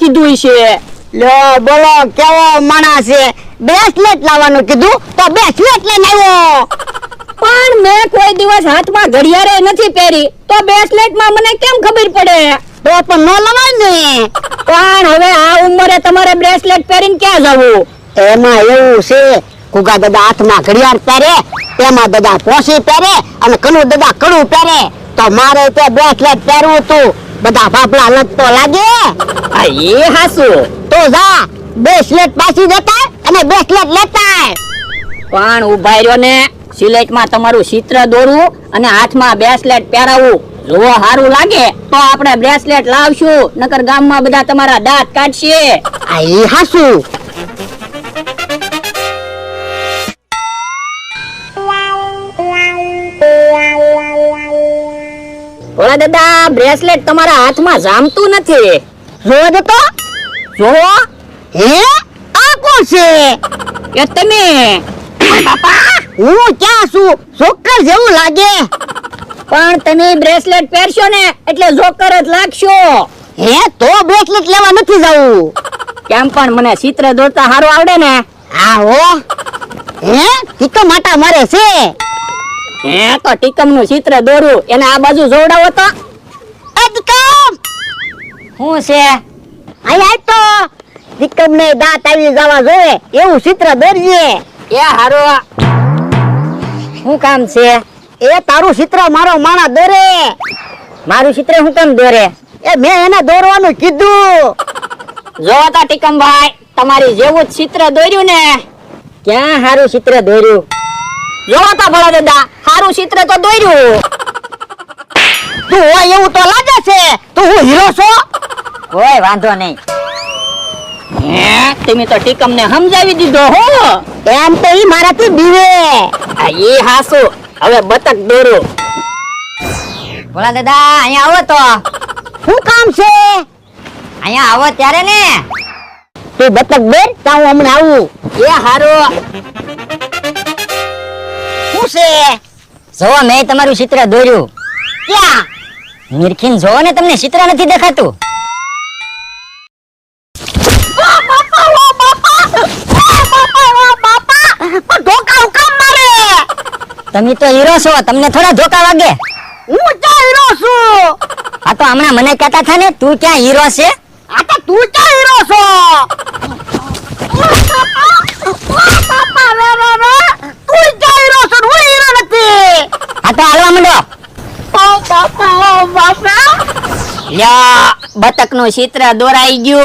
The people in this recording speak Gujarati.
કીધું છે. લ્યો બોલો કેવો માણસ છે, બ્રેસલેટ લાવવાનું કીધું તો બ્રેસલેટ લઈને આવ્યો. પણ મેં કોઈ દિવસ હાથમાં ઘડિયાળ નથી પહેરી તો બ્રેસલેટમાં મને કેમ ખબર પડે? તો પણ નો લવાય ને. પણ હવે આ ઉંમરે તમારે બ્રેસલેટ પહેરીને ક્યાં જવું? એમાં એવું છે, કુકા દાદા હાથમાં ઘડિયાળ પહેરે, તેમાં દાદા પોસી પહેરે અને કનુ દાદા કડું પહેરે, તો મારે તે બ્રેસલેટ પહેરવું તું. બધા ભાપલા લત તો લાગે. આ એ હાસુ. તો જા બ્રેસલેટ પાછી જતા અને બ્રેસલેટ લેતા. પણ ઉભા રહ્યો ને, સિલેટમાં તમારું ચિત્ર દોરવું અને હાથમાં બ્રેસલેટ પહેરાવવું જો સારું લાગે તો આપણે બ્રેસલેટ લાવશું, નકર ગામમાં બધા તમારા દાંત કાઢશે. આ ઈ હાસુ. ઓલા દાદા, બ્રેસલેટ તમારા હાથમાં જામતું નથી. જોવો તો જોવો. હે આ કોણ છે? એ તમે. બાપા હું ક્યાં છું? જોકર જેવું લાગે. પણ તમે બ્રેસલેટ પહેરશો ને એટલે જોકર જ લાગશો. હે તો બ્રેસલેટ લેવા નથી જવું. કેમ પણ મને ચિત્ર દોરતા સારું આવડે ને. આ હો. હે ટીકો માટા મારે છે. હે તો ટીકમ નું ચિત્ર દોરું, એને આ બાજુ જોવડાવો તો. એ ટીકમ શું છે? આય તો ટીકમ ને દાંત આવી જવા જોઈએ એવું ચિત્ર દોરજે. એ હારો. શું કામ છે? એ તારું ચિત્ર મારો માણા દોરે. મારું ચિત્ર શું કામ દોરે? એ મેં એને દોરવાનું કીધું. જો તો ટીકમ ભાઈ, તમારી જેવું જ ચિત્ર દોર્યું ને. ક્યાં હારું ચિત્ર દોર્યું? જો તો ભલા દાદા, હારું ચિત્ર તો દોર્યું. તું હોય એવું તો લાગે છે. તું હું હીરો છો? કોઈ વાંધો નહીં. હે તમે તો ટીકમ ને સમજાવી દીધો હો. એમ તો ઈ મારાથી બીવે. આ ઈ હાસુ. હવે બતક દોરો. ભલા દાદા, અહીંયા આવો તો. શું કામ છે? અહીંયા આવો ત્યારે ને. તું બતક બેર, તો હું હમણાં આવું. એ હારું. શું છે? જોવો, મેં તમારું ચિત્ર દોર્યું. ક્યાં? નિરખીન જોવો ને, તમને ચિત્ર નથી દેખાતું? તમે તો હીરો છો, તમને થોડા ધોકા વાગે. હું ક્યાં હીરો છું? આ તો હમણાં મને કહેતા હતા ને, તું ક્યાં હીરો છે? આ તો તું ક્યાં હીરો છો? તું ક્યાં હીરો છો? હું હીરો નથી. આ તો હાલવા માંડો. લ્યો, બતક નું ચિત્ર દોરાઈ ગયું.